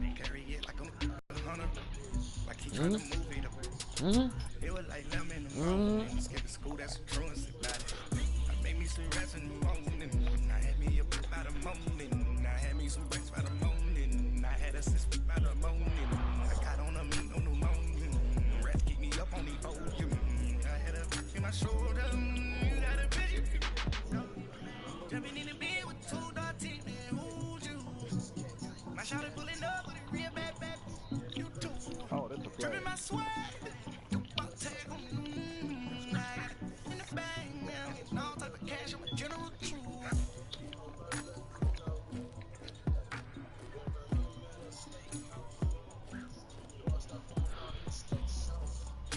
Carry it like I'm a hunter. Like he trying to move it up. It was like lemon in the morning. Skip school, that's a truancy about it. I made me some rest in the morning. I had me a book by the morning. I had me some breaks by the morning. I had a sister by the morning. I got on a meat on the morning. Rats keep me up on the podium. I had a brick in my shoulder. Got a vision. Jumping in the bed with 2 dark teeth, man, who's you? My shawty pulling up with a real bad back. You too. Oh, that's a Dripping my sweat. Tag on. I got it in the bag now. Getting all type of cash. I'm a general truth.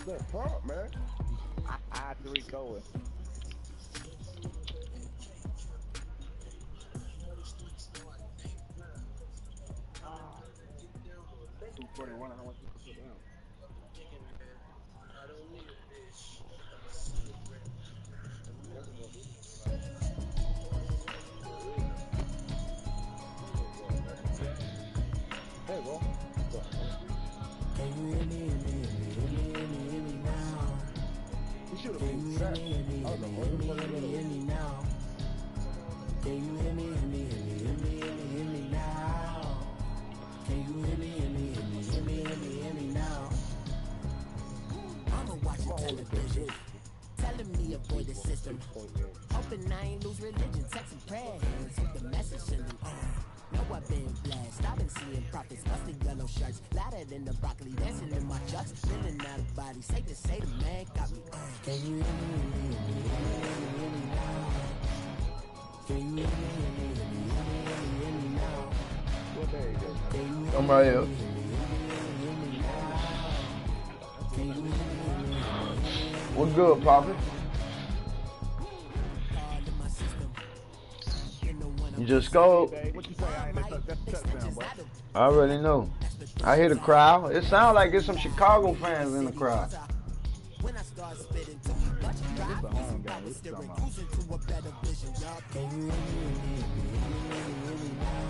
That pump, man. I 3 going. $241. How much you put down? Hey, bro. Can you hear me now? You should have been set. Hear me now? Can you hear me now? Can you hear me now? I'ma watch television, telling me avoid the system. Hoping I ain't lose religion, texting prayer hands with the message sending. Know I've been blessed, I've been seeing prophets, busting yellow shirts, louder than the broccoli, dancing in my chucks, feeling out of body, safe to say the man got me. Can you hear me now? Can you hear me now? Well, there you go. I'm right here. What's good, Poppy? You just scored. What you say? That's a touchdown, bro. I already know. I hear the crowd. It sounds like there's some Chicago fans in the crowd. When I start spitting to you, but you drive me some power steering, cruising to a better vision, y'all. Can you hear me now?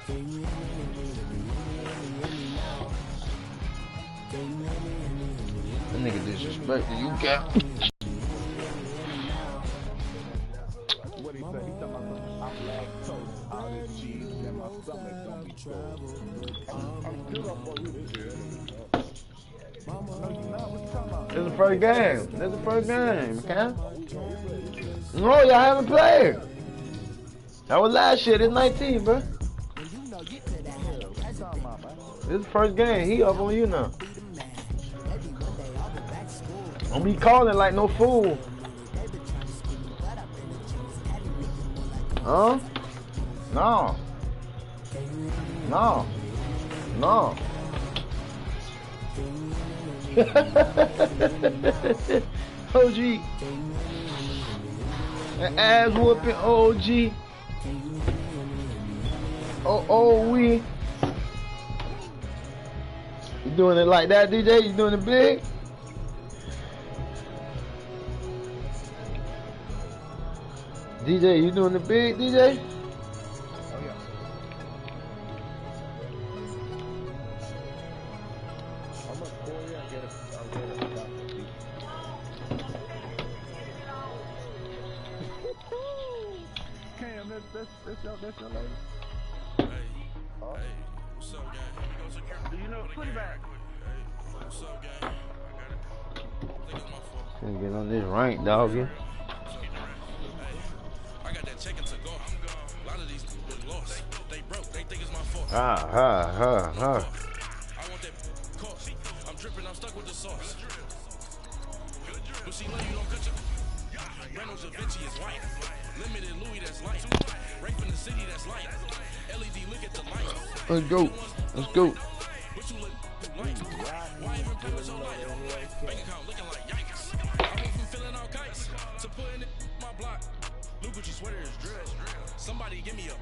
Can you hear me now? Can you hear me? That nigga disrespected you, Cap. What he say? He talking about I'm lactose, all this cheese in my stomach don't be full. I'm still up for you this year. No, you not. What you talking about? This is the first game. This is the first game, okay? No, y'all haven't played. That was last year. This 19, bro. This is the first game. He up on you now. Don't be calling like no fool. Huh? No. No. No. OG. An ass whooping OG. Oh, we. You doing it like that, DJ? You doing it big? DJ, you doing it big, DJ? Cam, that's your lady. Hey, what's up, gang? Do you know? Put it back. Hey, what's up, gang? I got it. I think it's my fault. Can't get on this rank, dog. Yeah. I got that chicken to go. A lot of these people lost. They broke. They think it's my fault. Ha. I want that cost. I'm dripping. I'm stuck with the sauce. But she love you don't cut your. Reynolds Da Vinci is white. Limited Louis that's light. Rape in the city that's light. LED look at the light. Let's go. Let's go. What you look like? Why even pay so light? Bank account looking like yikes. I went from feeling all kites to putting it in my block. Look what you sweater is dress. Somebody give me a.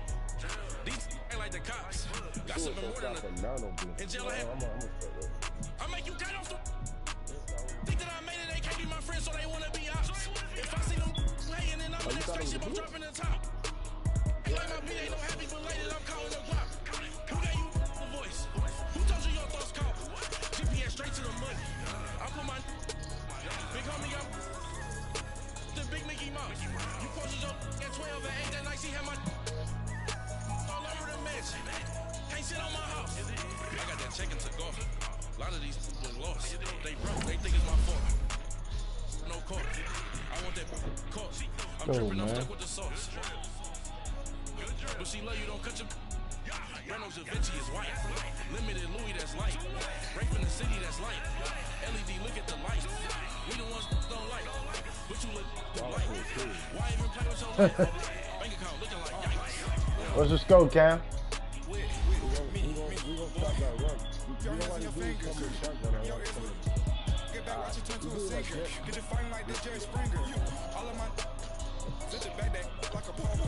These ain't like the cops. Got something more than a. In jail I have. I make you cut off the. Think that I made it, they can't be my friends, so they wanna be ops. If I see them hanging and I'm in that spaceship, I'm dropping the top. Ain't like my beat ain't no happy belated, I'm calling a guap. Who gave you checking to go. A lot of these people lost. They broke. They think it's my fault. No court. I want that court. I'm dripping. I'm stuck with the sauce. But she love you. Don't cut your. Reynolds Da Vinci is white. Limited Louis, that's light. Break from the city, that's light. LED, look at the light. We the ones that don't like. But you look like. Why even play with your life? Bank account looking like yikes. What's the scope, Cam? We gonna stop that run. You know why you do something Get back, watch it turn to a sinker. Get you fighting like this Jerry Springer. All of my sit it back that like a popo.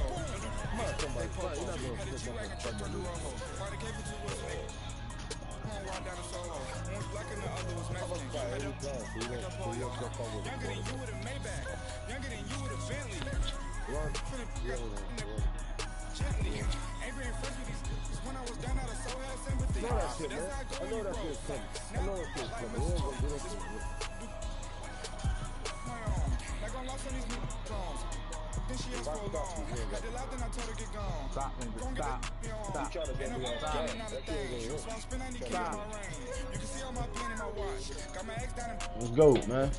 They popo. Had a G-Wagon truck on the roho. Fight a cable to a snake. Run down the solo. One's black and the other was Mexican. Younger than you with a Maybach. Younger than you with a Bentley. Gently. Angry and fresh with these. When I was down out of soul, had sympathy. I know that shit, man. I know that shit's coming. I know that shit's coming. We ain't gonna do this shit. Like I'm lost on these new songs. Then she asked for a loan. Got the loud, then I told her get gone. Stop, nigga. Stop. You trying to get me on stop. So I'm spinning 90 kilos in my range. You can see all my pen in my watch. Got my ex down in. Let's go, man.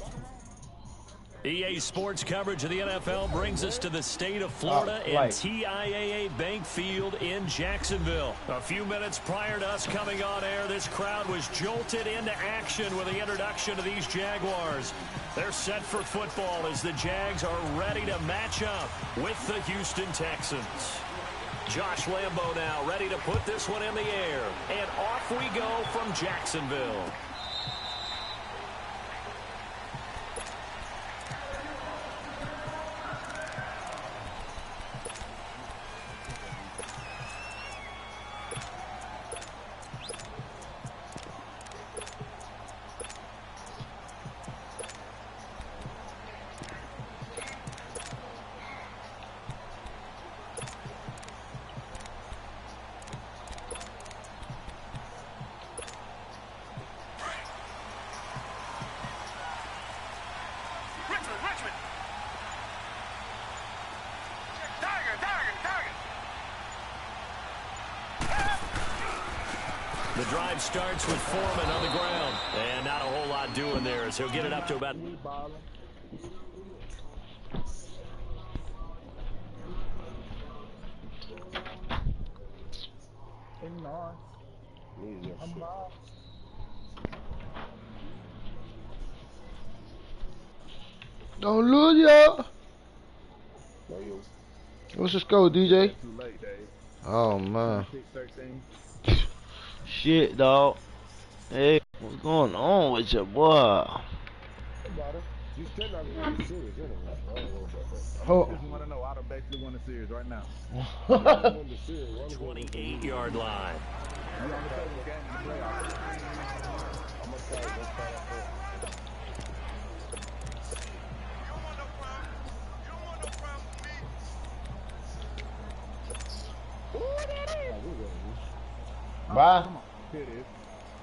EA Sports coverage of the NFL brings us to the state of Florida and TIAA Bank Field in Jacksonville. A few minutes prior to us coming on air, this crowd was jolted into action with the introduction of these Jaguars. They're set for football as the Jags are ready to match up with the Houston Texans. Josh Lambo now ready to put this one in the air. And off we go from Jacksonville. The drive starts with Foreman on the ground. And not a whole lot doing there as he'll get it up to about... Don't lose ya. What's the score, DJ? Too late, Dave. Oh, man. 6-13. Shit, dog. Hey, what's going on with your boy? You still not going to the series, anyway. I just want to know how to basically win the series right now. 28-yard line. You want to play the game in the playoffs? I'm going to play. Let's try that first. Bye.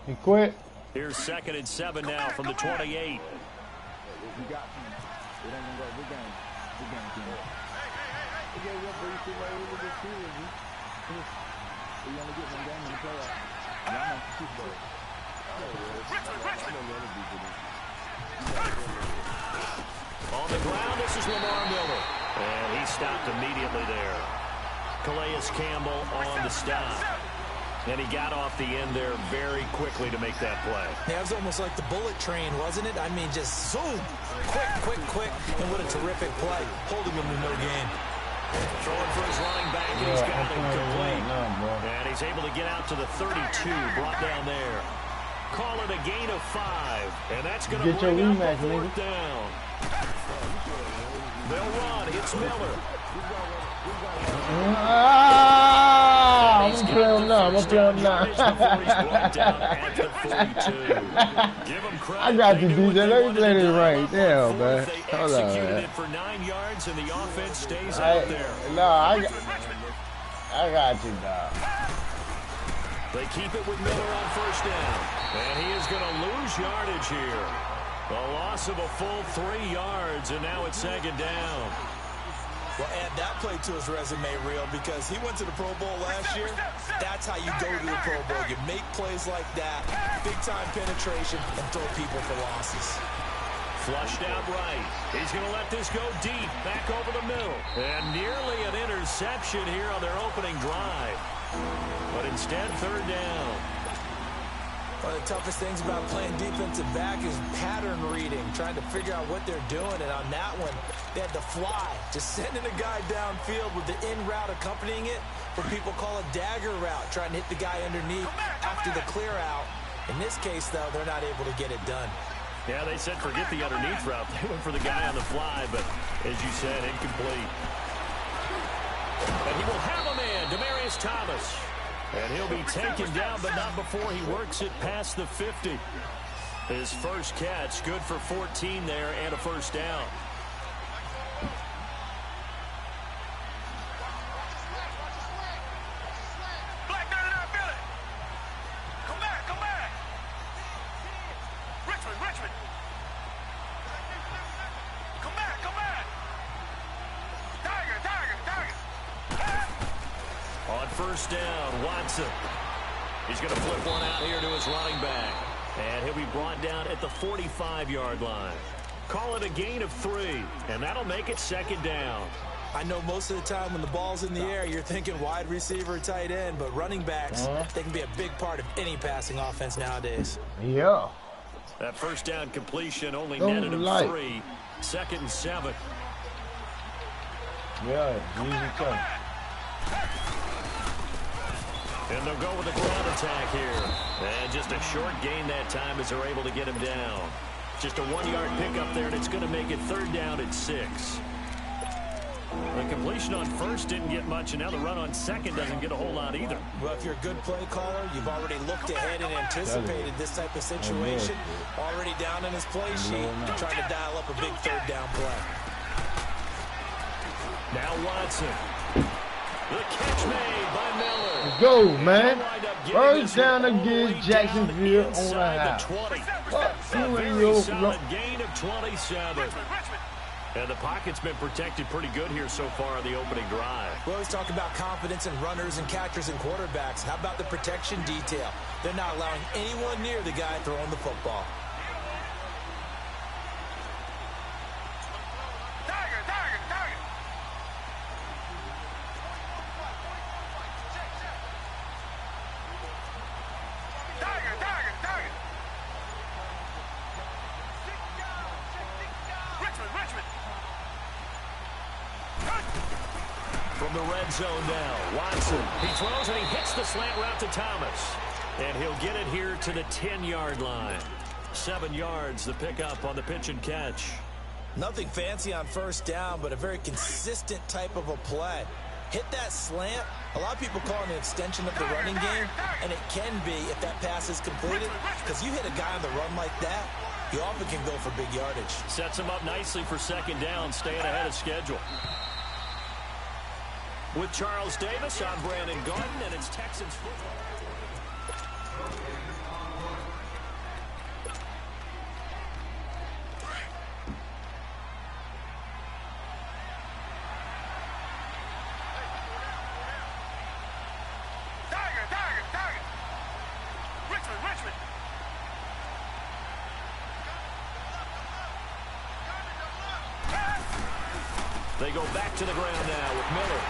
He quit. Here's 2nd and 7 now from the 28. We got him. It ain't gonna go. Good game. Good game, team. We gave you up for you too late. We were just serious. We only get one game in the playoffs. Yeah, I'm not the Super Bowl. On the ground, this is Lamar Miller. And he stopped immediately there. Calais Campbell on the stop. And he got off the end there very quickly to make that play. Yeah, it was almost like the bullet train, wasn't it? I mean, just zoom. Quick. And what a terrific play. Holding him to no gain. Throwing for his running back, and he's got it complete. And he's able to get out to the 32, brought down there. Call it a gain of 5. And that's going to bring up the 4th down. They'll run. It's Miller. I'm going to play him now. I got you, DJ. Let me play this right. Damn, man. Hold on, man. For 9 yards, and the offense stays out there. No, I got you, dog. They keep it with Miller on 1st down. And he is going to lose yardage here. A loss of a full 3 yards, and now it's 2nd down. Well, add that play to his resume reel because he went to the Pro Bowl last year. That's how you go to the Pro Bowl. You make plays like that, big-time penetration, and throw people for losses. Flushed out right. He's going to let this go deep, back over the middle. And nearly an interception here on their opening drive. But instead, third down. One of the toughest things about playing defensive back is pattern reading, trying to figure out what they're doing. And on that one, they had to fly, just sending a guy downfield with the in route accompanying it, what people call a dagger route, trying to hit the guy underneath after the clear out. In this case, though, they're not able to get it done. Yeah, they said forget the underneath route. They went for the guy on the fly, but as you said, incomplete. And he will have a man, Demaryius Thomas. And he'll be taken down, but not before he works it past the 50. His first catch, good for 14 there and a first down. First down, Watson. He's going to flip one out here to his running back. And he'll be brought down at the 45-yard line. Call it a gain of 3, and that'll make it second down. I know most of the time when the ball's in the air, you're thinking wide receiver, tight end, but running backs, they can be a big part of any passing offense nowadays. Yeah. That first down completion only netted him 3. Second and 7. Yeah, easy touch. And they'll go with the ground attack here. And just a short gain that time as they're able to get him down. Just a 1-yard pickup there, and it's going to make it third down at 6. The completion on first didn't get much, and now the run on second doesn't get a whole lot either. Well, if you're a good play caller, you've already looked ahead and anticipated this type of situation. Already down in his play sheet, trying to dial up a big third down play. Now Watson. The catch made by Miller. Let's go, man. First down against Jacksonville on the half. A very solid gain of 27. And the pocket's been protected pretty good here so far on the opening drive. We always talk about confidence in runners and catchers and quarterbacks. How about the protection detail? They're not allowing anyone near the guy throwing the football. From the red zone now, Watson. He throws and he hits the slant route to Thomas. And he'll get it here to the 10-yard line. 7 yards, the pickup on the pitch and catch. Nothing fancy on first down, but a very consistent type of a play. Hit that slant. A lot of people call it an extension of the running game, and it can be if that pass is completed, because you hit a guy on the run like that, you often can go for big yardage. Sets him up nicely for second down, staying ahead of schedule. With Charles Davis, I'm Brandon Garden, and it's Texans football. They go back to the ground now with Miller.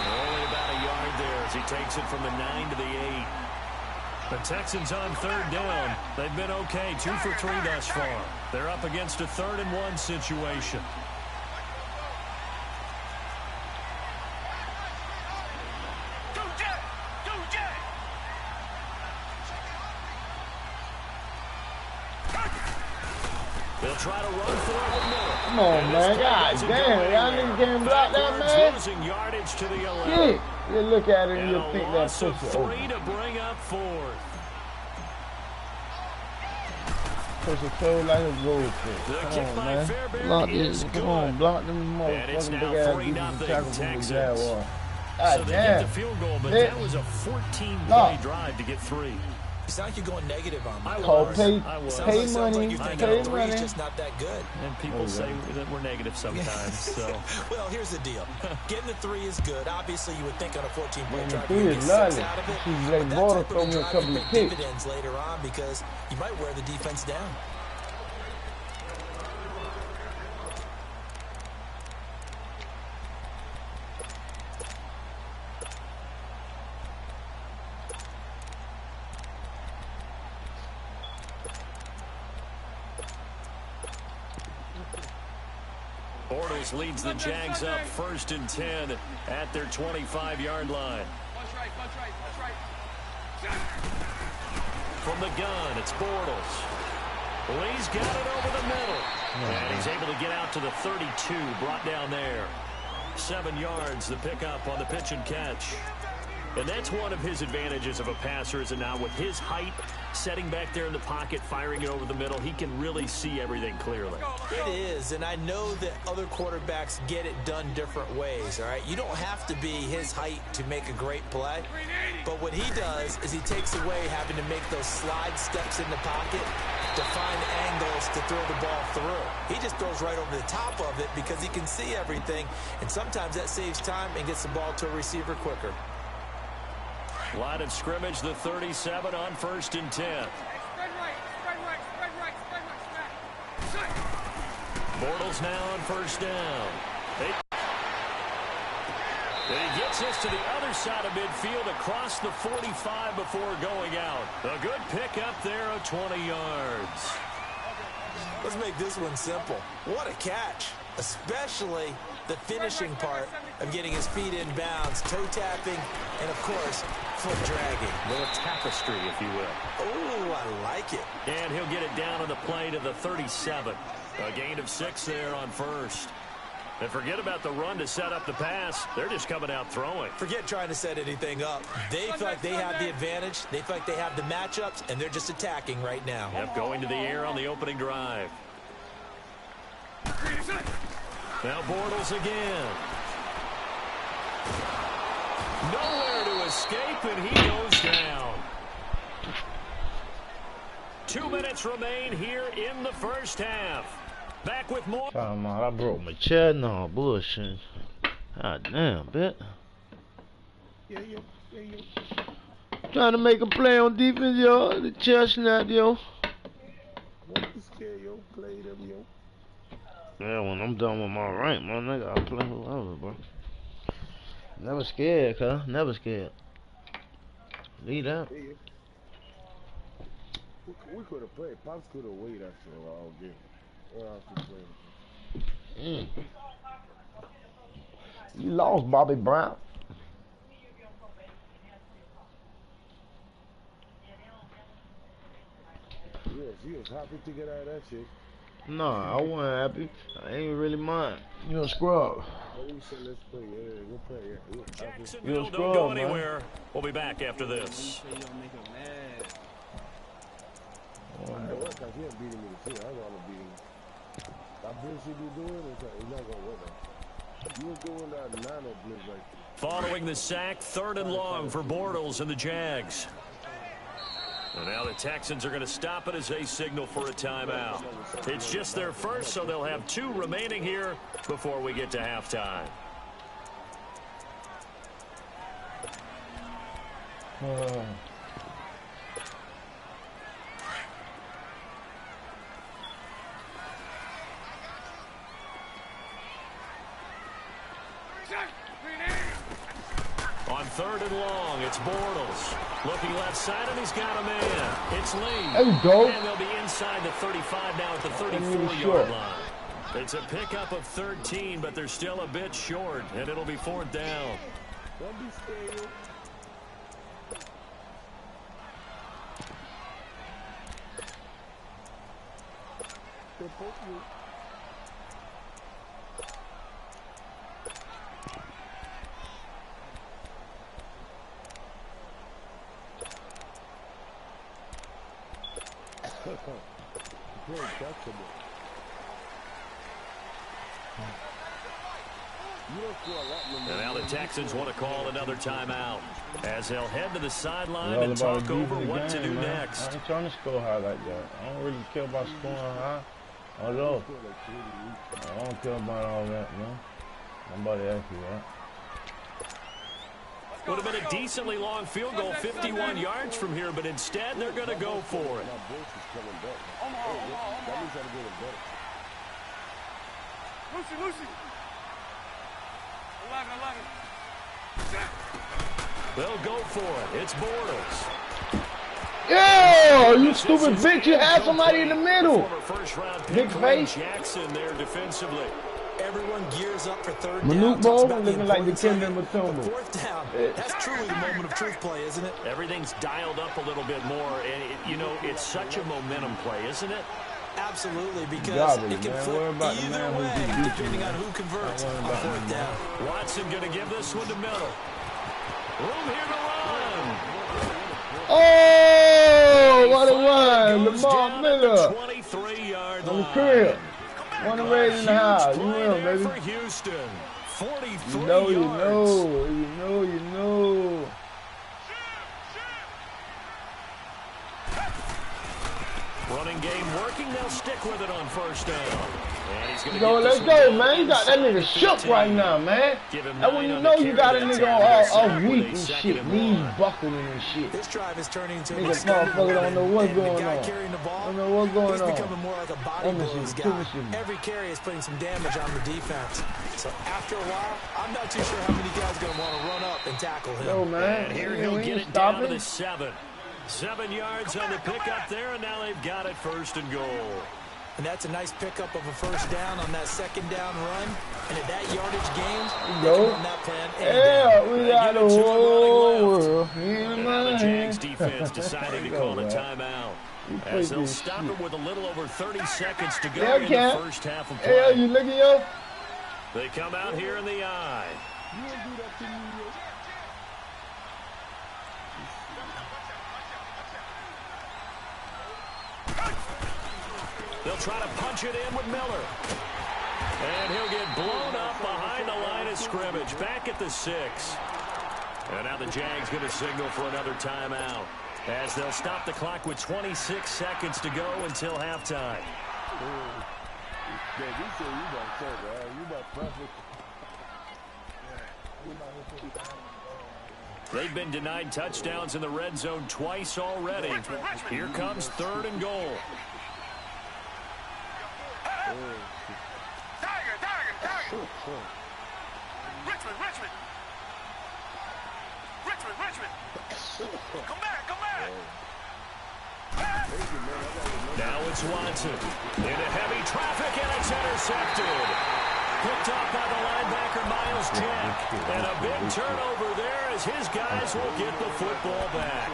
Only about a yard there as he takes it from the 9 to the 8. The Texans on third down. They've been okay, 2 for 3 thus far. They're up against a 3rd and 1 situation. They'll try to run for it with Miller. Come on, man. God damn. Y'all niggas can't block that, man. Losing yardage to the 11. Shit. You look at it and you think that's a push it 3 over. to bring up 4th. Push it so like a goldfish. Come on, man. Block this. Come on, block them motherfucking big ass defensive tackle from the Jaguars. So they get the field goal, but that was a 14-play drive to get 3. You sound like you're going negative on me. I was. Pay money. Like you're thinking Pay three money. is just not that good. And people say that we're negative sometimes. So, well, here's the deal. Getting the three is good. Obviously, you would think on a 14-point drive three you is get 6 lovely. out of it. She's But like that water type throw of me a drive couple can of pay kicks. dividends later on because you might wear the defense down. Bortles leads the Jags up 1st and 10 at their 25-yard line. From the gun, it's Bortles. Lee's got it over the middle. And he's able to get out to the 32, brought down there. 7 yards, the pickup on the pitch and catch. And that's one of his advantages of a passer, is it not? With his height, setting back there in the pocket, firing it over the middle, he can really see everything clearly. It is, and I know that other quarterbacks get it done different ways, all right? You don't have to be his height to make a great play, but what he does is he takes away having to make those slide steps in the pocket to find angles to throw the ball through. He just throws right over the top of it because he can see everything, and sometimes that saves time and gets the ball to a receiver quicker. Line of scrimmage, the 37 on 1st and 10. Bortles now on 1st down. He gets us to the other side of midfield across the 45 before going out. A good pickup there of 20 yards. Let's make this one simple. What a catch, especially the finishing part of getting his feet in bounds, toe tapping, and of course, foot dragging. A little tapestry, if you will. Oh, I like it. And he'll get it down on the play to the 37. A gain of 6 there on 1st. And forget about the run to set up the pass. They're just coming out throwing. Forget trying to set anything up. They feel like they have the advantage. They feel like they have the matchups, and they're just attacking right now. Yep, going to the air on the opening drive. Now Bortles again. Nowhere to escape, and he goes down. 2 minutes remain here in the first half. Back with more. I broke my chair. No bullshit. God damn, bit. Trying to make a play on defense, yo. The chair snapped, yo. Yeah, when I'm done with my rank, my nigga, I'll play whoever, bro. Never scared, cuz. Never scared. Lead up. We could have played. Pops could have waited after all game. You lost, Bobby Brown. Yes, he was happy to get out of that shit. No, I wasn't happy. I ain't really mind. You a scrub. We said let's play. Yeah, we'll play. Yeah. Jacksonville, don't go anywhere. We'll be back after this. He ain't beating me to shit. I want to beat him. That bullshit you doing, it's not gonna work. You were doing that nano blitz right there. Following the sack, 3rd and long for Bortles and the Jags. And now the Texans are going to stop it as they signal for a timeout. It's just their first, so they'll have 2 remaining here before we get to halftime. On 3rd and long, it's Bortles. Looking left side, and he's got a man. It's Lee. There you go. And they'll be inside the 35 now at the 34-yard line. It's a pickup of 13, but they're still a bit short, and it'll be 4th down. Don't be scared. And now the Texans want to call another timeout as they'll head to the sideline and talk over what to do next. I ain't trying to score high like that. I don't really care about scoring high. Although, I don't care about all that, man. Nobody asked you that. Would have been a decently long field goal, 51 yards from here, but instead they're going to go for it. Lucy. 11. They'll go for it. It's Bortles. Yeah, you stupid bitch. You had somebody in the middle. Big face. Jackson there defensively. Everyone gears up for third down. Manute Bol looking like the Kender Matumbo. Fourth down. That's truly the moment of truth play, isn't it? Everything's dialed up a little bit more, and you know, it's such a momentum play, isn't it? Absolutely, because it can flip either way depending on who converts on fourth down. Watson going to give this one to Miller. Room here to run. Oh, what a run. Lamar Miller. 23-yard on the crib. One of raised in the house. You will, baby. For Houston. 43 you know. Running game working. They'll stick with it on first down. And he's gonna let's go, man. You got that nigga shook right now, man. And when you know you got a nigga all weak and shit, knees buckling and shit. This drive is turning into a motherfucker don't know what's going on. Carrying the ball, don't know what's going on. He's becoming more like a body blows guy. Every carry is putting some damage on the defense. So after a while, I'm not too sure how many guys are going to want to run up and tackle him. Yo, man. And here he'll get it down to the 7. 7 yards on the pickup there, and now they've got it first and goal. And that's a nice pickup of a first down on that second down run. And at that yardage gain, on that plan. We got the whole world in my hand. The Jags defense deciding to call a timeout. As they'll stop it with a little over 30 seconds to go in the first half of play. You looking, yo? They come out here in the eye. They'll try to punch it in with Miller. And he'll get blown up behind the line of scrimmage. Back at the 6. And now the Jags going to signal for another timeout, as they'll stop the clock with 26 seconds to go until halftime. They've been denied touchdowns in the red zone twice already. Here comes 3rd and goal. Richmond. Come back. Now it's Watson into heavy traffic, and it's intercepted. Picked off by the linebacker Miles Jack, and a big turnover there as his guys will get the football back.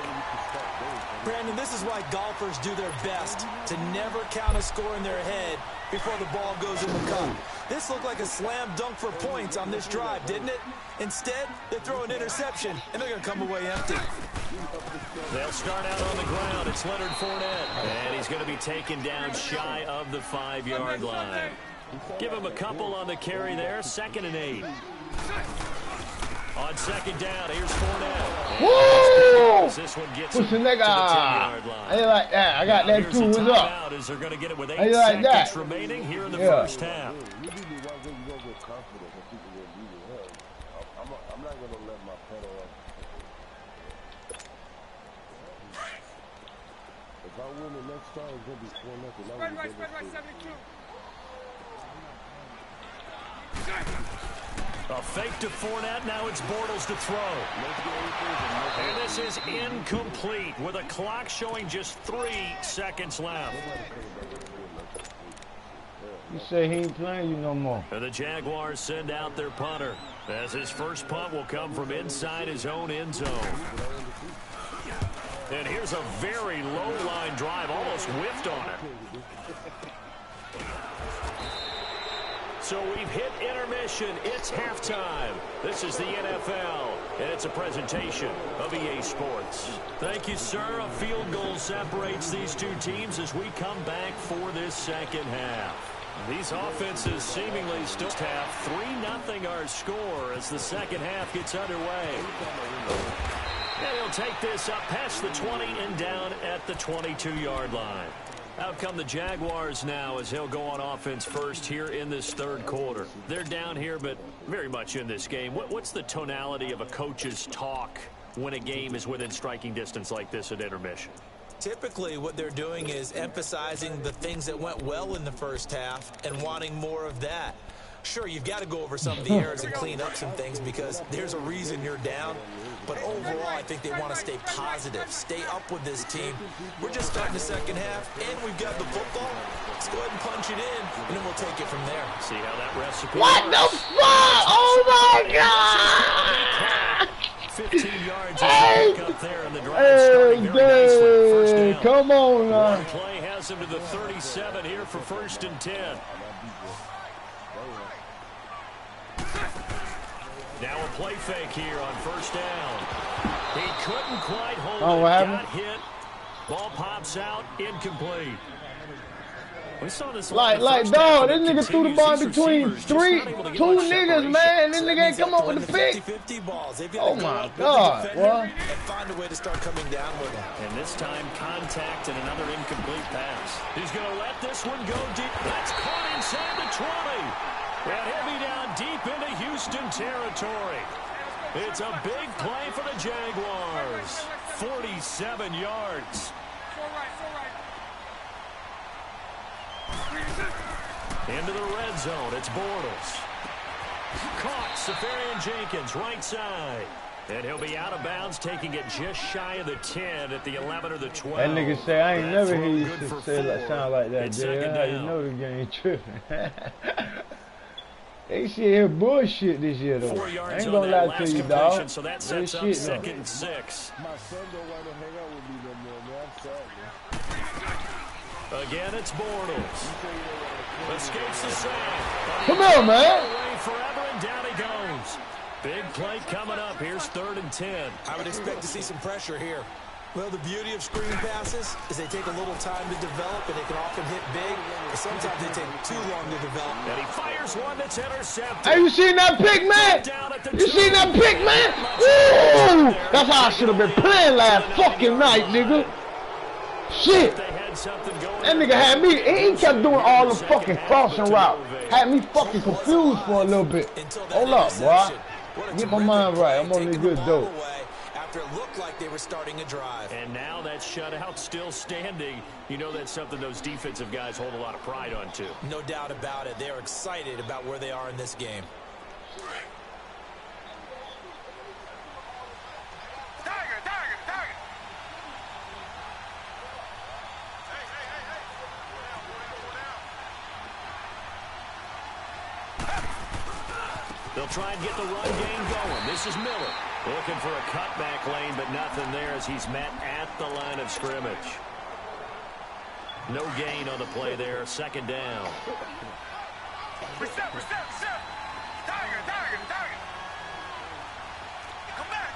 Brandon, this is why golfers do their best to never count a score in their head before the ball goes in the cup. This looked like a slam dunk for points on this drive, didn't it? Instead, they throw an interception, and they're going to come away empty. They'll start out on the ground. It's Leonard Fournette, and he's going to be taken down shy of the 5-yard line. Give him a couple on the carry there. 2nd and 8. On 2nd down, here's Fournette. Woo! This one gets push the him nigga. to the 10-yard line. I like that. I got that too. What's up? As they're going to get it with 8 like seconds that? remaining here in the first half. I'm not going to let my pedal up. If I win the next time, it's going to be 4-0. Spread right, 72. A fake to Fournette. Now it's Bortles to throw. And this is incomplete with a clock showing just 3 seconds left. You say he ain't playing you no more. And the Jaguars send out their punter, as his first punt will come from inside his own end zone. And here's a very low-line drive, almost whiffed on it. So we've hit intermission. It's halftime. This is the NFL, and it's a presentation of EA Sports. Thank you, sir. A field goal separates these two teams as we come back for this second half. These offenses seemingly still have 3-0 our score as the second half gets underway. And he'll take this up past the 20 and down at the 22-yard line. Out come the Jaguars now as he'll go on offense first here in this third quarter. They're down here, but very much in this game. What's the tonality of a coach's talk when a game is within striking distance like this at intermission? Typically, what they're doing is emphasizing the things that went well in the first half and wanting more of that. Sure, you've got to go over some of the errors and clean up some things because there's a reason you're down. But overall, I think they want to stay positive, stay up with this team. We're just starting the second half, and we've got the football. Let's go ahead and punch it in, and then we'll take it from there. See how that recipe What works. the fuck? Oh my God! 15 yards hey. Up there in the drive, starting very nicely. First down. Come on now. One play has him to the 37 here for 1st and 10. Now a play fake here on 1st down. He couldn't quite hold it. Got hit. Ball pops out. Incomplete. We saw this like dog, this nigga threw the ball between two niggas, man. This nigga ain't come up with the pick. Oh my God, boy. And find a way to start coming down with him. And this time, contact and another incomplete pass. He's going to let this one go deep. That's caught inside the 20. And he'll be down deep into Houston territory. It's a big play for the Jaguars. 47 yards. Into the red zone, it's Bortles. Caught, Safarian Jenkins, right side. And he'll be out of bounds, taking it just shy of the 10 at the 11 or the 12. That nigga say, I ain't never hear you say sound like that, dude. How you know the game tripping? They shit here bullshit this year, though. 4 yards I ain't gonna lie to you, dog. So that sets up 2nd and 6. My son don't want to hang out with me no more, man. I'm sorry. Again, it's Bortles. Escapes the sack. Come on, man. Away forever, and down he goes. Big play coming up. Here's 3rd and 10. I would expect to see some pressure here. Well, the beauty of screen passes is they take a little time to develop, and they can often hit big. But sometimes they take too long to develop. And he fires one that's intercepted. Hey, you seen that pick, man? You seen that pick, man? Woo! That's how I should have been playing last fucking night, nigga. Shit. That nigga had me. He kept doing all the fucking crossing route. Had me fucking confused for a little bit. Hold up, boy. Get my mind right. I'm on this good dope. After it looked like they were starting a drive. And now that shutout still standing. You know that's something those defensive guys hold a lot of pride on, too. No doubt about it. They're excited about where they are in this game. They'll try and get the run game going. This is Miller. Looking for a cutback lane, but nothing there as he's met at the line of scrimmage. No gain on the play there. 2nd down. Reset. Tiger. Come back.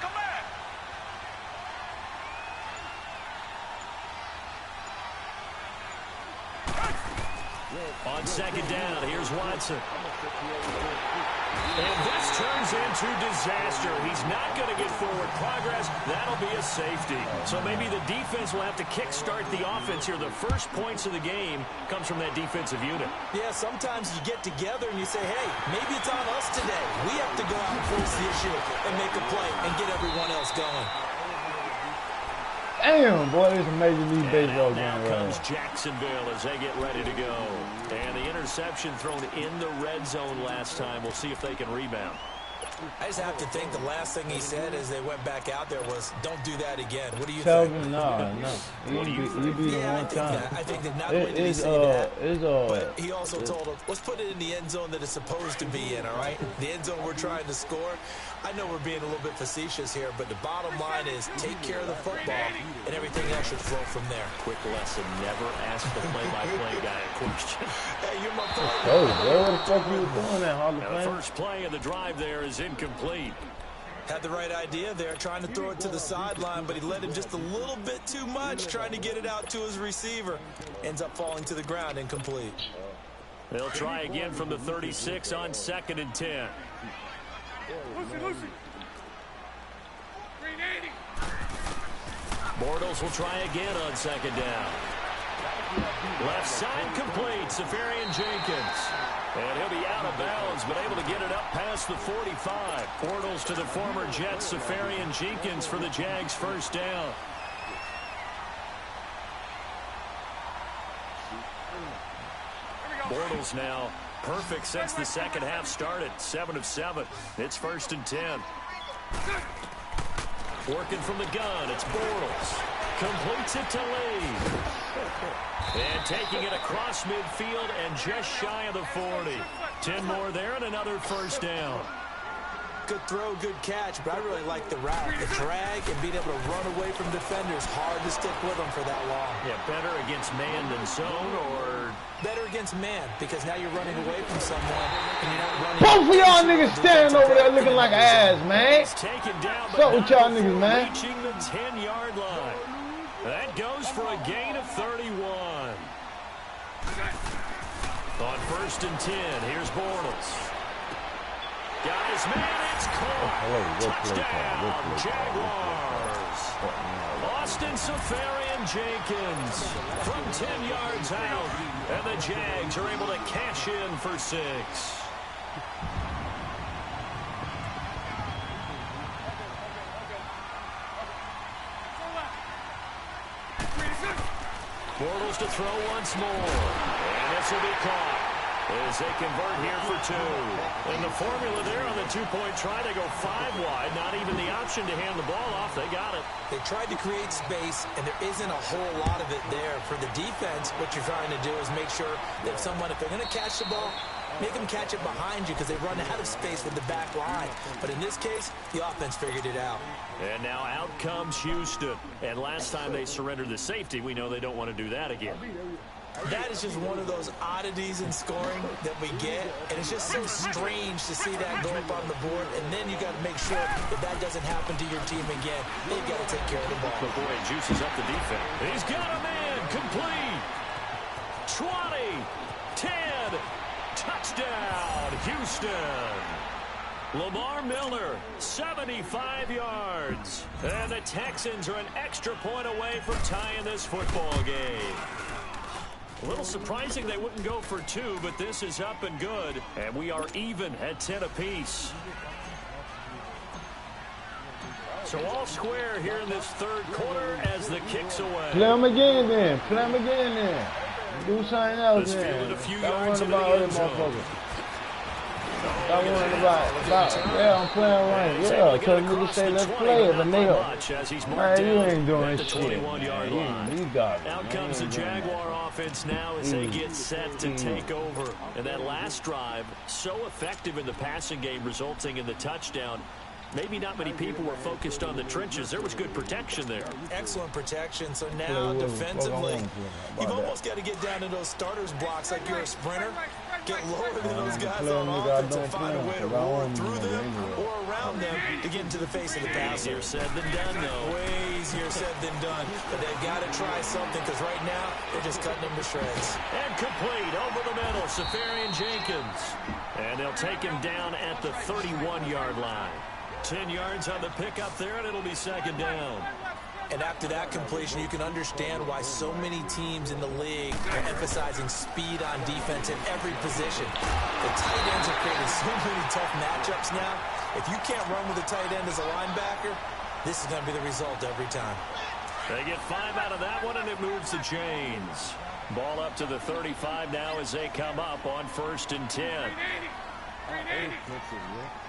On 2nd down, here's Watson. And this turns into disaster. He's not going to get forward progress. That'll be a safety. So maybe the defense will have to kickstart the offense here. The first points of the game comes from that defensive unit. Yeah, sometimes you get together and you say, hey, maybe it's on us today. We have to go out and force the issue and make a play and get everyone else going. Damn, boy, this is a Major League Baseball game. Now comes Jacksonville as they get ready to go. And the interception thrown in the red zone last time. We'll see if they can rebound. I just have to think the last thing he said as they went back out there was, don't do that again. What do you think? No. You beat him one time. I think that not only did he say that, but he also told him, let's put it in the end zone that it's supposed to be in, all right? The end zone we're trying to score. I know we're being a little bit facetious here, but the bottom line is take care of the football, and everything else should flow from there. Quick lesson, never ask the play-by-play guy a question. Hey, you're my partner. Oh, what the fuck you was doing that, Hall of Fame? The first play of the drive there is incomplete. Had the right idea there, trying to throw it to the sideline, but he let him just a little bit too much, trying to get it out to his receiver. Ends up falling to the ground, incomplete. They'll try again from the 36 on 2nd and 10. Bortles will try again on 2nd down. Left side complete, Safarian Jenkins. And he'll be out of bounds, but able to get it up past the 45. Bortles to the former Jets, Safarian Jenkins for the Jags' first down. Bortles now perfect since the second half started. 7 of 7. It's 1st and 10. Working from the gun, it's Bortles. Completes it to Lee. And taking it across midfield and just shy of the 40. 10 more there and another first down. Good throw, good catch, but I really like the route. The drag and being able to run away from defenders. Hard to stick with them for that long. Yeah, better against man than zone, or... Better against man, because now you're running away from someone and you're not running... Both of y'all niggas standing over there looking like ass, man. Taken down, What's up with y'all niggas, man? Reaching the 10-yard line. That goes for a gain of 31. On 1st and 10, here's Bortles. Got his man, it's caught. Touchdown, Jaguars. Austin Safarian Jenkins from 10 yards out. And the Jags are able to cash in for 6. Bortles to throw once more. And this will be caught as they convert here for 2. And the formula there on the 2-point try to go 5 wide. Not even the option to hand the ball off. They got it. They tried to create space, and there isn't a whole lot of it there. For the defense, what you're trying to do is make sure that if they're going to catch the ball, make them catch it behind you because they run out of space with the back line. But in this case, the offense figured it out. And now out comes Houston. And last time they surrendered the safety, we know they don't want to do that again. That is just one of those oddities in scoring that we get, and it's just so strange to see that go up on the board, and then you got to make sure that that doesn't happen to your team again. They've got to take care of the ball. But boy, it juices up the defense. He's got a man, complete. 20, 10, touchdown, Houston. Lamar Miller, 75 yards. And the Texans are an extra point away from tying this football game. A little surprising they wouldn't go for 2, but this is up and good. And we are even at 10 apiece. So all square here in this third quarter as the kick's away. Play him again then. Play him again then. Do something else then. A few Stop yards worrying about other motherfuckers. Stop worrying about, yeah, I'm playing right. Yeah, because niggas say let's play it, but nigga, man, you ain't doing shit. You got it. Out comes the Jaguar offense now as they get set to take over. And that last drive, so effective in the passing game, resulting in the touchdown. Maybe not many people were focused on the trenches. There was good protection there. Excellent protection. So now defensively, you've almost got to get down to those starters blocks like you're a sprinter. Get lower than those guys on offense and find a way to roar through them or around them to get into the face of the passer. Easier said than done, though. Way easier said than done. But they've got to try something because right now they're just cutting them to shreds. And complete over the middle, Safarian Jenkins. And they'll take him down at the 31-yard line. 10 yards on the pickup there, and it'll be 2nd down. And after that completion, you can understand why so many teams in the league are emphasizing speed on defense at every position. The tight ends are creating so many tough matchups now. If you can't run with a tight end as a linebacker, this is going to be the result every time. They get 5 out of that one, and it moves the chains. Ball up to the 35 now as they come up on 1st and 10. 372.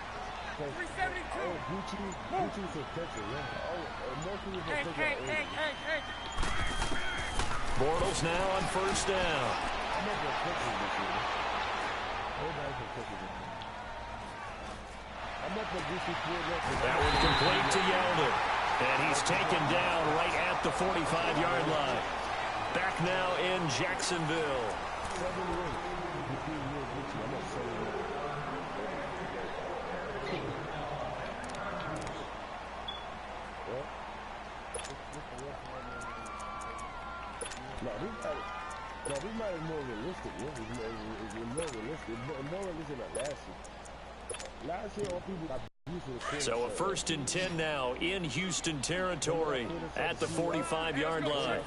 Bortles now on 1st down. That one complete to Yeldon. And he's taken down right at the 45-yard line. Back now in Jacksonville. No, this might be more realistic. It's more realistic. More realistic than last year. Last year, all people got used to the quarter. So a 1st and 10 now in Houston territory at the 45-yard line.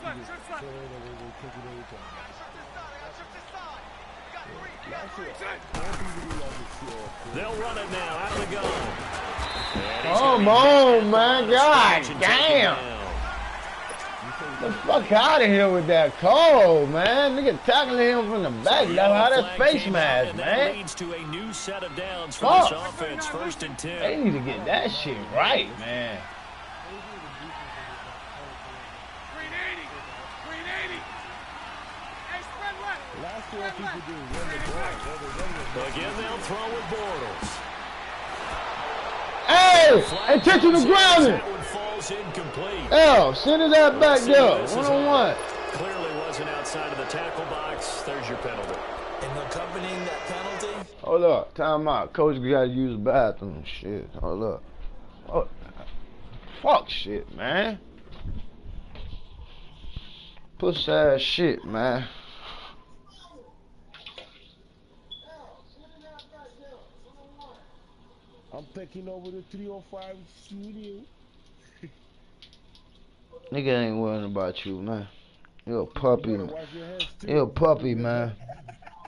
They'll run it now out of the gun. Come on, man. God damn. The fuck out of here with that call, man. Nigga tackling him from the back. That's how that face mask, man. That leads to a new set of downs for this offense. 1st and 10. They need to get that shit right, man. Again, they'll throw with Bortles. Hey! Intentional grounding! That one falls incomplete. L, send it that back there. One-on-one. Clearly wasn't outside of the tackle box. There's your penalty. And accompanying that penalty? Hold up. Time out. Coach got to use the bathroom. Shit. Hold up. Oh, fuck shit, man. Pussy ass shit, man. I'm taking over the 305 studio. Nigga ain't worrying about you, man. You're a puppy. You're a puppy, man.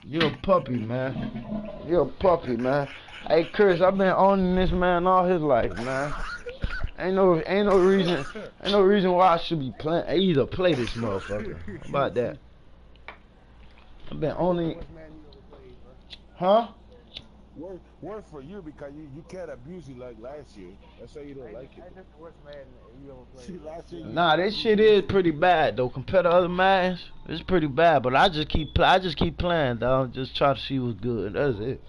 You're a puppy, man. You're a puppy, man. Hey, Chris, I've been owning this man all his life, man. Ain't no reason why I should be playing. I either play this motherfucker. How about that? I've been owning. Huh? Work for you because you can't abuse it like last year. That's why you don't like it. That's the worst man you ever played. Last year, nah, this shit is pretty bad though. Compared to other matches, it's pretty bad. But I just keep playing, dog. Just try to see what's good. That's it.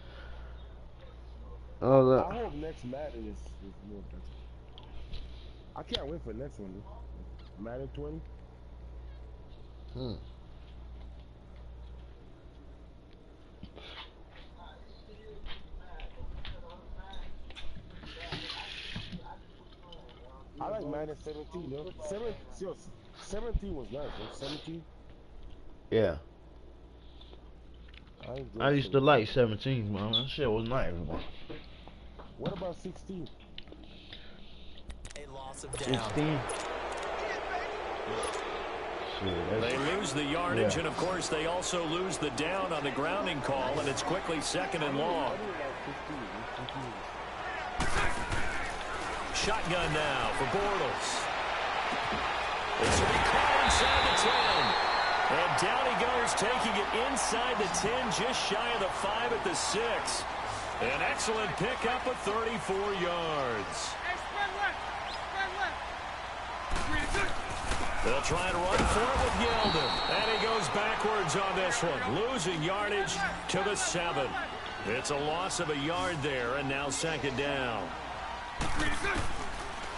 I hope next Madden is more better. I can't wait for next one. Madden 20. I like Madden 17, though. 17 was nice, right? 17? Yeah. I used to like 17, man. That shit was nice, man. What about 16? A loss of down. 16? They lose the yardage, and of course they also lose the down on the grounding call, and it's quickly 2nd and long. Shotgun now for Bortles. This will be caught inside the 10. And down he goes, taking it inside the 10, just shy of the 5 at the 6. An excellent pickup of 34 yards. They'll try and run for it with Yeldon. And he goes backwards on this one, losing yardage to the 7. It's a loss of a yard there, and now 2nd down.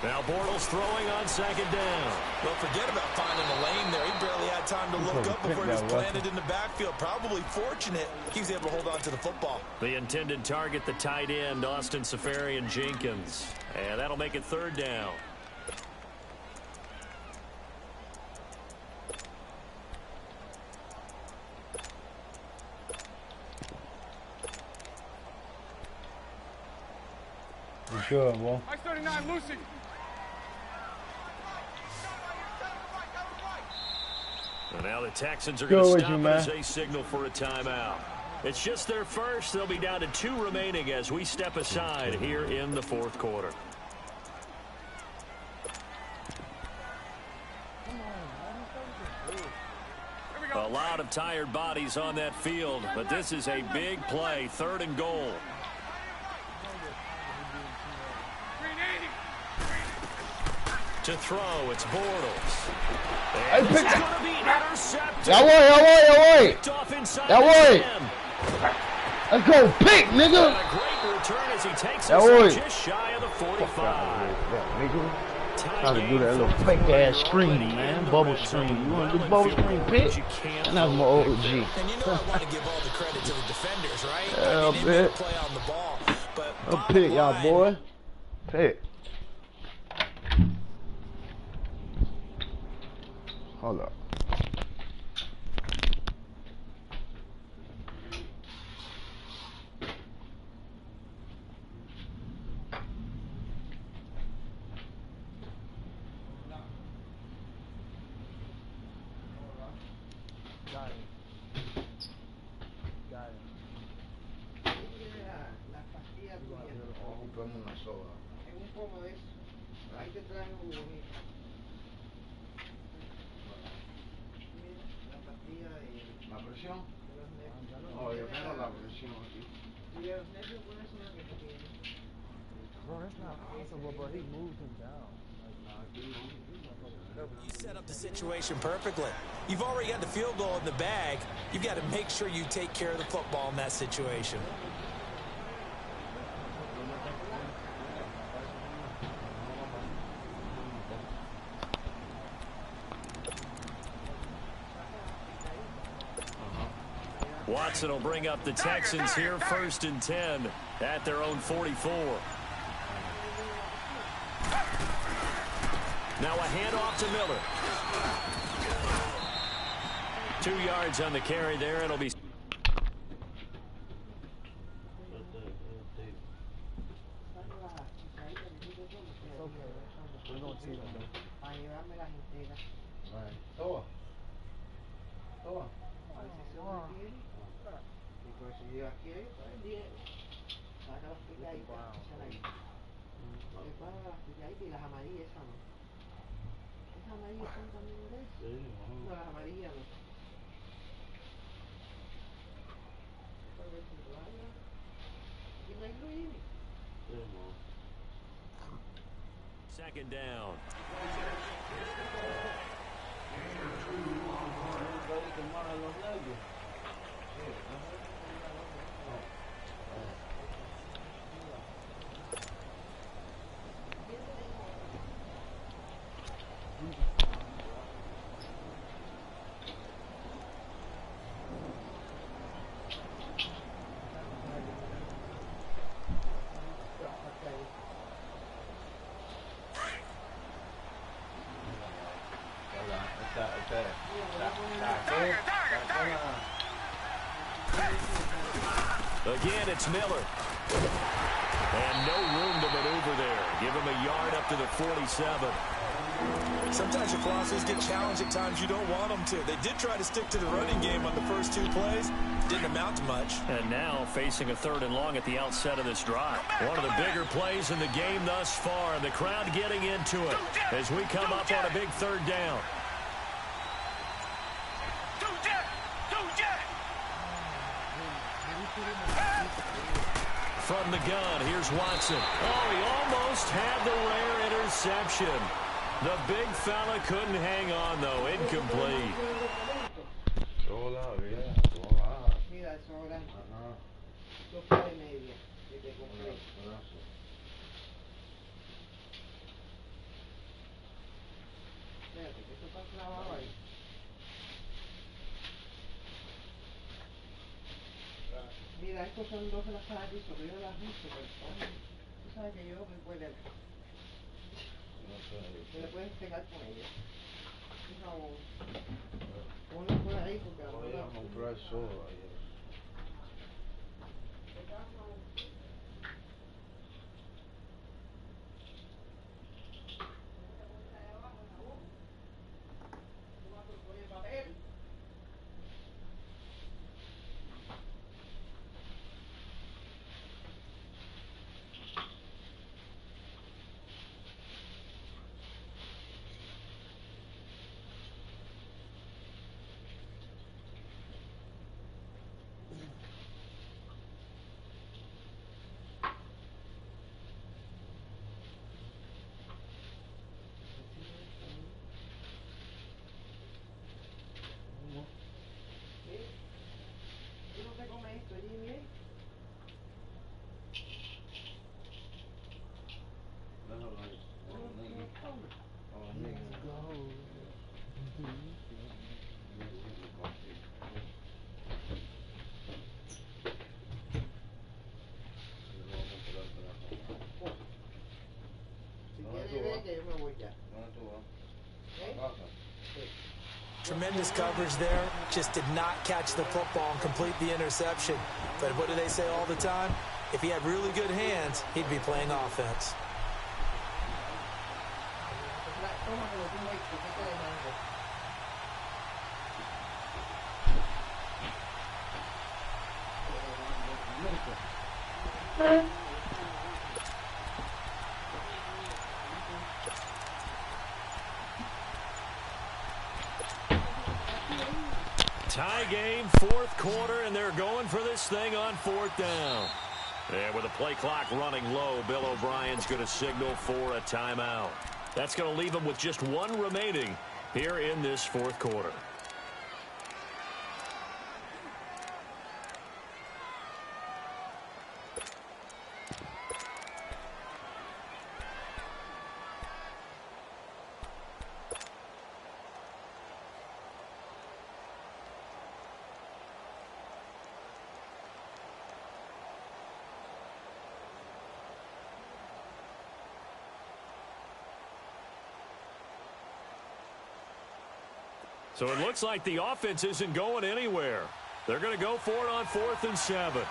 Now Bortles throwing on 2nd down. Well, forget about finding a lane there. He barely had time to look up before he was planted in the backfield. Probably fortunate he was able to hold on to the football. The intended target, the tight end, Austin Safarian-Jenkins. And that'll make it 3rd down. You sure, boy? I-39, Lucy. So now the Texans are going to stop it as they signal for a timeout. It's just their first. They'll be down to 2 remaining as we step aside here in the 4th quarter. A lot of tired bodies on that field, but this is a big play, 3rd and goal. To throw, it's Bortles. And it's going to be intercepted. That way. Let's go, pick, nigga. And a great return as he takes us just shy of the 45. Trying to do that little fake ass screen, man. Bubble screen. You want to do bubble screen pick? And that's my OG. And you know I want to give all the credit to the defenders, right? Yeah, I mean, they made a play on the ball, but I'll pick y'all, boy. Pick. Hold up. cómodo eso. Ahí te traje un bonito. Mira, la pastilla de... ¿La presión? De los nervios. Oh, yo tengo la presión aquí. Y de los nervios, ¿cuál es una que tú tienes? Bro, that's not possible, bro. He moved him down. You set up the situation perfectly. You've already got the field goal in the bag. You've got to make sure you take care of the football in that situation. Watson will bring up the Texans here, 1st and 10 at their own 44. Now a handoff to Miller. 2 yards on the carry there. It'll be... Second down. Again, it's Miller. And no room to maneuver there. Give him a yard up to the 47. Sometimes your philosophies get challenged at times you don't want them to. They did try to stick to the running game on the first 2 plays. Didn't amount to much. And now facing a 3rd and long at the outset of this drive. One of the bigger plays in the game thus far. The crowd getting into it as we come up on a big 3rd down. From the gun, here's Watson. Oh, he almost had the rare interception. The big fella couldn't hang on, though. Incomplete. Mira, estos son 2 de las calles, pero yo las uso, pero tú sabes que yo me puedo... Te le puedes pegar con ella. No, ponlo por ahí porque a lo mejor... Tremendous coverage there. Just did not catch the football and complete the interception. But what do they say all the time? If he had really good hands, he'd be playing offense. Tie game, fourth quarter, and they're going for this thing on fourth down. And with the play clock running low, Bill O'Brien's going to signal for a timeout. That's going to leave them with just one remaining here in this fourth quarter. So it looks like the offense isn't going anywhere. They're going to go for it on 4th and 7.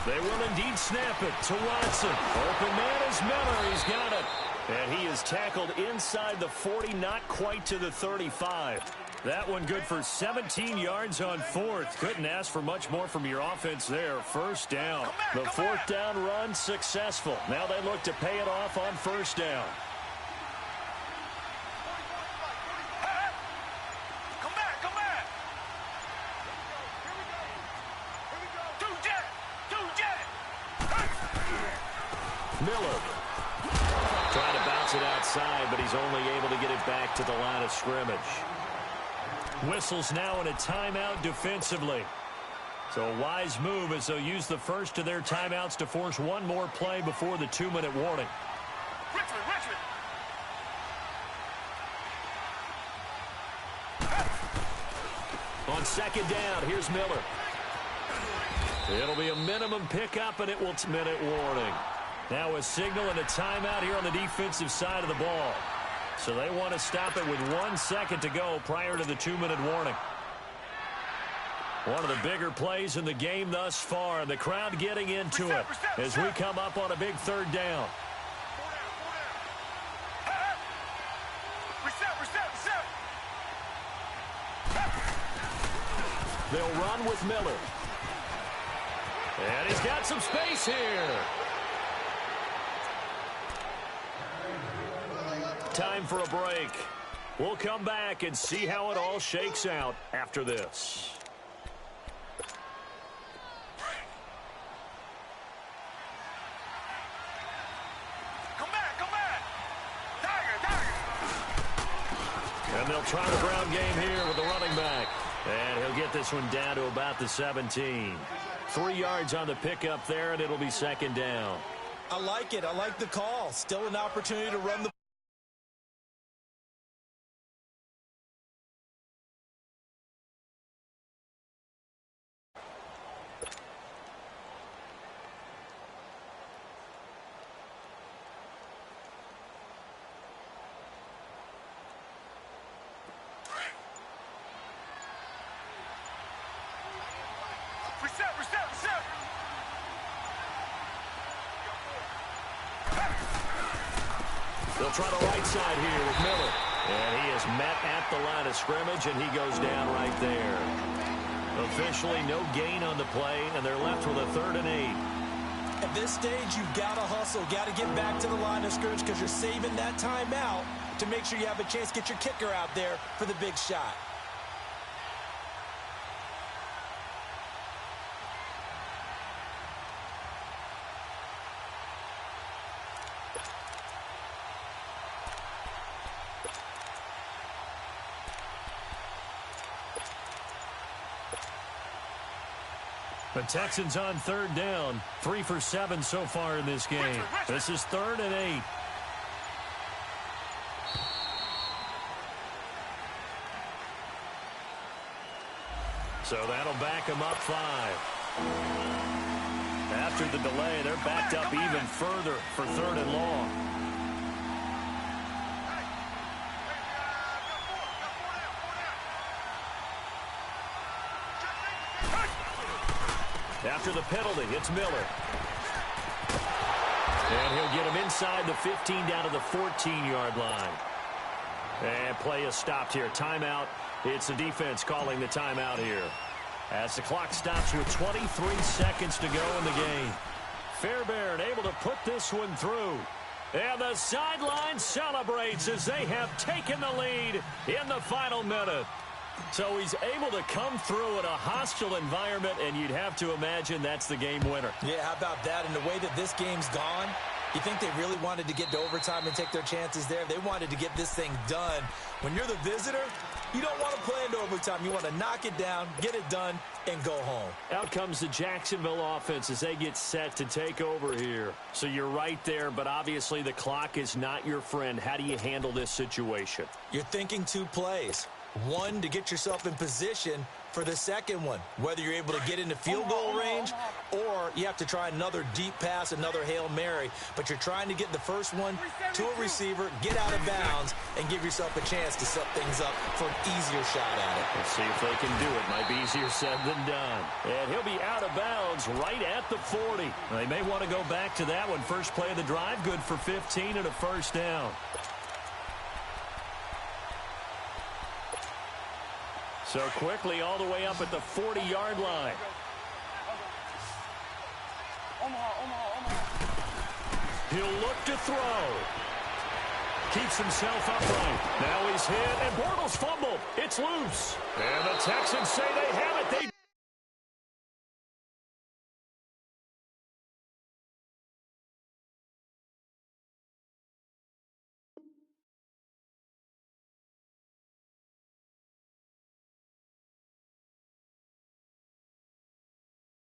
They will indeed snap it to Watson. Open man is Miller. He's got it. And he is tackled inside the 40, not quite to the 35. That one good for 17 yards on 4th. Couldn't ask for much more from your offense there. First down. The 4th down run successful. Now they look to pay it off on 1st down. Miller trying to bounce it outside, but he's only able to get it back to the line of scrimmage. Whistles now in a timeout defensively. So a wise move as they'll use the first of their timeouts to force one more play before the 2-minute warning. Richmond. On 2nd down, here's Miller. It'll be a minimum pickup, and it will 2-minute warning. Now a signal and a timeout here on the defensive side of the ball. So they want to stop it with 1 second to go prior to the 2-minute warning. One of the bigger plays in the game thus far, and the crowd getting into it as we come up on a big 3rd down. They'll run with Miller. And he's got some space here. Time for a break. We'll come back and see how it all shakes out after this. Come back. Tiger. And they'll try the ground game here with the running back. And he'll get this one down to about the 17. 3 yards on the pickup there, and it'll be 2nd down. I like it. I like the call. Still an opportunity to run the Reset. They'll try the right side here with Miller. And he is met at the line of scrimmage, and he goes down right there. Officially no gain on the play, and they're left with a 3rd and 8. At this stage, you've got to hustle, got to get back to the line of scrimmage because you're saving that timeout to make sure you have a chance to get your kicker out there for the big shot. The Texans on 3rd down. 3 for 7 so far in this game. This is 3rd and 8. So that'll back them up 5. After the delay, they're backed up even further for 3rd and long. After the penalty, it's Miller. And he'll get him inside the 15 down to the 14-yard line. And play is stopped here. Timeout. It's the defense calling the timeout here. As the clock stops with 23 seconds to go in the game. Fairbairn able to put this one through. And the sideline celebrates as they have taken the lead in the final minute. So he's able to come through in a hostile environment, and you'd have to imagine that's the game winner. Yeah, how about that? And the way that this game's gone, you think they really wanted to get to overtime and take their chances there? They wanted to get this thing done. When you're the visitor, you don't want to play into overtime. You want to knock it down, get it done, and go home. Out comes the Jacksonville offense as they get set to take over here. So you're right there, but obviously the clock is not your friend. How do you handle this situation? You're thinking 2 plays. One, to get yourself in position for the second one, whether you're able to get into field goal range or you have to try another deep pass, another Hail Mary. But you're trying to get the first one to a receiver, get out of bounds, and give yourself a chance to set things up for an easier shot at it. Let's see if they can do it. Might be easier said than done. And he'll be out of bounds right at the 40. They may want to go back to that one. First play of the drive, good for 15 and a first down. So quickly all the way up at the 40-yard line. He'll look to throw. Keeps himself upright. Now he's hit, and Bortles fumbled. It's loose. And the Texans say they have it. They